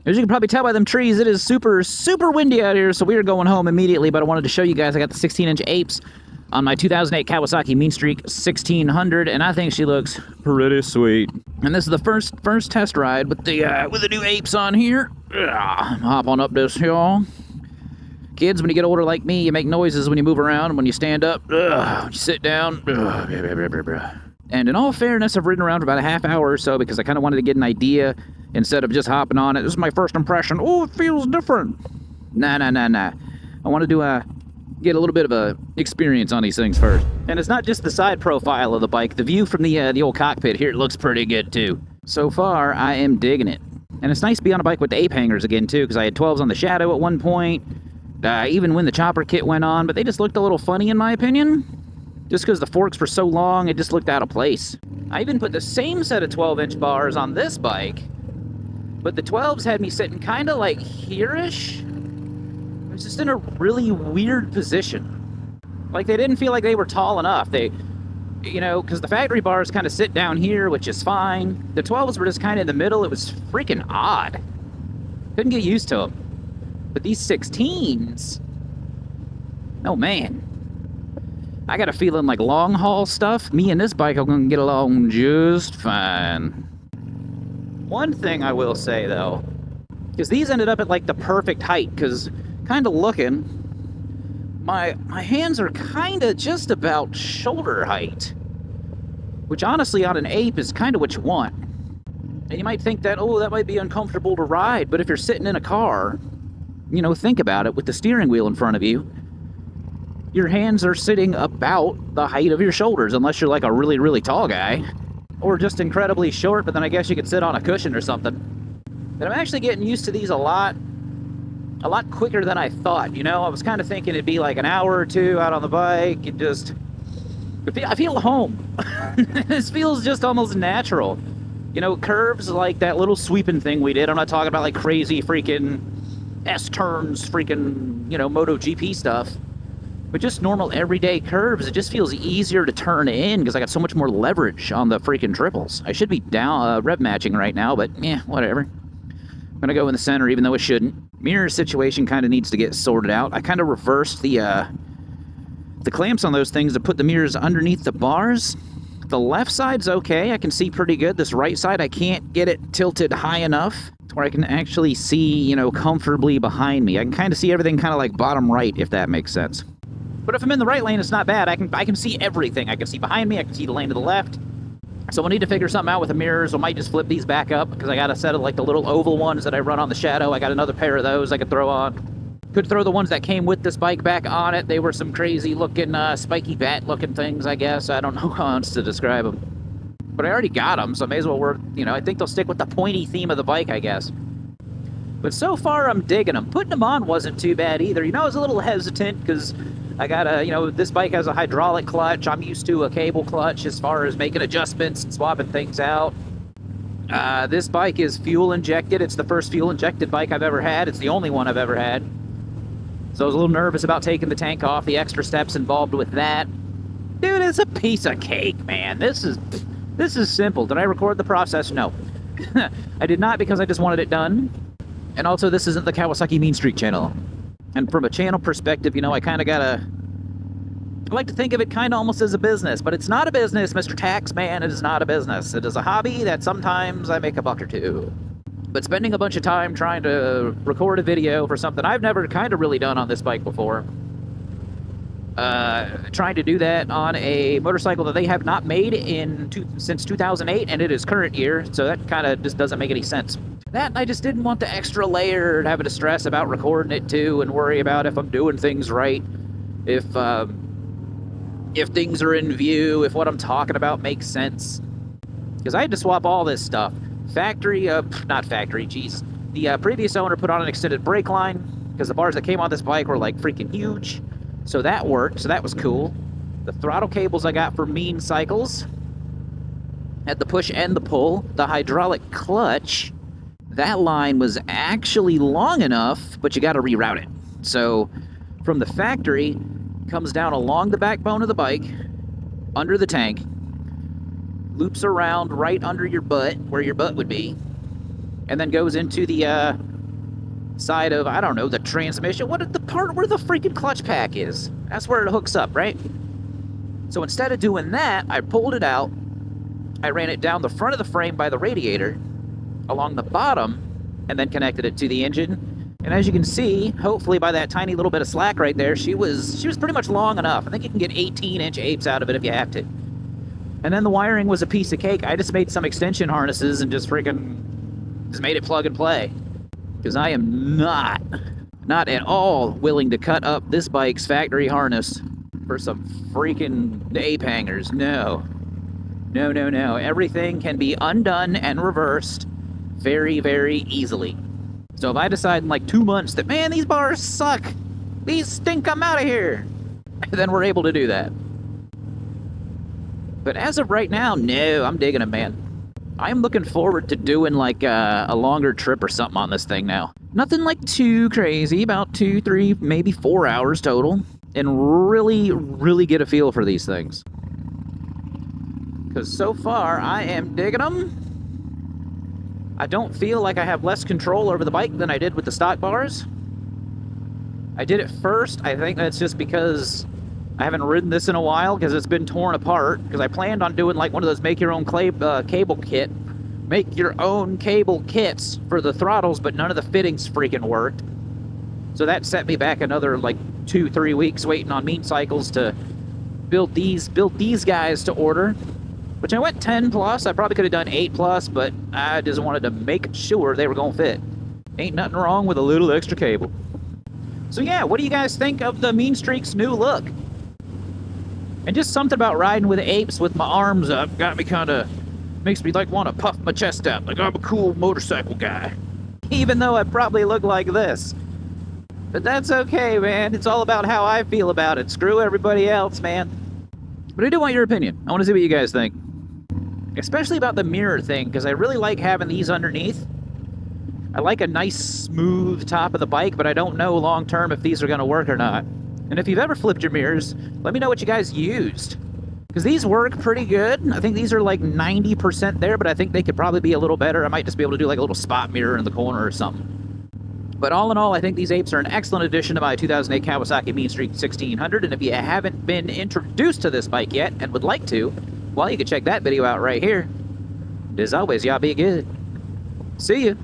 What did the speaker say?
As you can probably tell by them trees, it is super, super windy out here, so we are going home immediately, but I wanted to show you guys I got the 16-inch apes on my 2008 Kawasaki Mean Streak 1600, and I think she looks pretty sweet. And this is the first test ride with the new apes on here. Hop on up this hill. Kids, when you get older like me, you make noises when you move around, and when you stand up, when you sit down. And in all fairness, I've ridden around for about a half hour or so because I kind of wanted to get an idea instead of just hopping on it. This is my first impression. Oh, it feels different. Nah. I wanted to get a little bit of a experience on these things first. And it's not just the side profile of the bike. The view from the old cockpit here looks pretty good too. So far, I am digging it. And it's nice to be on a bike with the ape hangers again too, because I had 12s on the Shadow at one point, even when the chopper kit went on, but they just looked a little funny in my opinion. Just because the forks were so long, it just looked out of place. I even put the same set of 12-inch bars on this bike, but the 12s had me sitting kind of like here-ish. I was just in a really weird position. Like, they didn't feel like they were tall enough. They, because the factory bars kind of sit down here, which is fine. The 12s were just kind of in the middle. It was freaking odd. Couldn't get used to them. But these 16s, oh man. I got a feeling like long haul stuff, me and this bike are gonna get along just fine. One thing I will say though, because these ended up at like the perfect height, because kind of looking, my hands are kind of just about shoulder height, which honestly on an ape is kind of what you want. And you might think that, oh, that might be uncomfortable to ride, but if you're sitting in a car, think about it, with the steering wheel in front of you, your hands are sitting about the height of your shoulders, unless you're like a really, really tall guy. Or just incredibly short, but then I guess you could sit on a cushion or something. But I'm actually getting used to these a lot quicker than I thought, I was kind of thinking it'd be like an hour or two out on the bike, and just... I feel home. This feels just almost natural. Curves like that little sweeping thing we did. I'm not talking about like crazy freaking S-turns, freaking, MotoGP stuff. But just normal everyday curves, it just feels easier to turn in because I got so much more leverage on the freaking triples. I should be down rev matching right now, but whatever. I'm gonna go in the center even though it shouldn't. Mirror situation kind of needs to get sorted out. I kind of reversed the clamps on those things to put the mirrors underneath the bars. The left side's okay, I can see pretty good. This right side, I can't get it tilted high enough to where I can actually see, comfortably behind me. I can kind of see everything kind of like bottom right, if that makes sense. But if I'm in the right lane, it's not bad. I can see everything. I can see behind me. I can see the lane to the left. So we'll need to figure something out with the mirrors. I might just flip these back up because I got a set of like the little oval ones that I run on the Shadow. I got another pair of those I could throw on. Could throw the ones that came with this bike back on it. They were some crazy looking, spiky bat looking things, I guess. I don't know how else to describe them. But I already got them, so I may as well work, I think they'll stick with the pointy theme of the bike, I guess. But so far, I'm digging them. Putting them on wasn't too bad either. I was a little hesitant because I got this bike has a hydraulic clutch. I'm used to a cable clutch as far as making adjustments and swapping things out. This bike is fuel injected. It's the first fuel injected bike I've ever had. It's the only one I've ever had. So I was a little nervous about taking the tank off, the extra steps involved with that. Dude, it's a piece of cake, man. This is simple. Did I record the process? No. I did not, because I just wanted it done. And also, this isn't the Kawasaki Mean Streak channel. And from a channel perspective, I kind of I like to think of it kind of almost as a business, but it's not a business, Mr. Taxman. It is not a business. It is a hobby that sometimes I make a buck or two. But spending a bunch of time trying to record a video for something I've never kind of really done on this bike before, trying to do that on a motorcycle that they have not made since 2008, and it is current year, so that kind of just doesn't make any sense. That, I just didn't want the extra layer and having to stress about recording it too, and worry about if I'm doing things right, if things are in view, if what I'm talking about makes sense. Because I had to swap all this stuff. Not factory, geez. The previous owner put on an extended brake line, because the bars that came on this bike were like freaking huge. So that worked, so that was cool. The throttle cables I got for Mean Cycles had the push and the pull. The hydraulic clutch, that line was actually long enough, but you got to reroute it. So from the factory, comes down along the backbone of the bike, under the tank, loops around right under your butt, where your butt would be, and then goes into the side of, I don't know, the transmission. What the part where the freaking clutch pack is? That's where it hooks up, right? So instead of doing that, I pulled it out. I ran it down the front of the frame by the radiator, along the bottom, and then connected it to the engine. And as you can see, hopefully by that tiny little bit of slack right there, she was pretty much long enough. I think you can get 18-inch apes out of it if you have to. And then the wiring was a piece of cake. I just made some extension harnesses and just made it plug and play. Because I am not at all willing to cut up this bike's factory harness for some freaking ape hangers. No. No, no, no. Everything can be undone and reversed very, very easily. So if I decide in like 2 months that, man, these bars suck, these stink, I'm out of here, then we're able to do that. But as of right now, no, I'm digging it, man. I'm looking forward to doing like a longer trip or something on this thing now. Nothing like too crazy, about 2, 3, maybe 4 hours total, and really, really get a feel for these things. Because so far, I am digging them. I don't feel like I have less control over the bike than I did with the stock bars. I did it first. I think that's just because I haven't ridden this in a while because it's been torn apart. Because I planned on doing like one of those make your own cable kits for the throttles, but none of the fittings freaking worked. So that set me back another like 2-3 weeks waiting on Mean Cycles to build these guys to order. Which I went 10 plus. I probably could have done 8 plus, but I just wanted to make sure they were gonna fit. Ain't nothing wrong with a little extra cable. So yeah, what do you guys think of the Mean Streak's new look? And just something about riding with apes with my arms up got me makes me like want to puff my chest out, like I'm a cool motorcycle guy. Even though I probably look like this. But that's okay, man. It's all about how I feel about it. Screw everybody else, man. But I do want your opinion. I want to see what you guys think. Especially about the mirror thing, because I really like having these underneath. I like a nice, smooth top of the bike, but I don't know long-term if these are going to work or not. And if you've ever flipped your mirrors, let me know what you guys used. Because these work pretty good. I think these are like 90% there, but I think they could probably be a little better. I might just be able to do like a little spot mirror in the corner or something. But all in all, I think these apes are an excellent addition to my 2008 Kawasaki Mean Streak 1600. And if you haven't been introduced to this bike yet and would like to, well, you can check that video out right here. As always, y'all be good. See ya.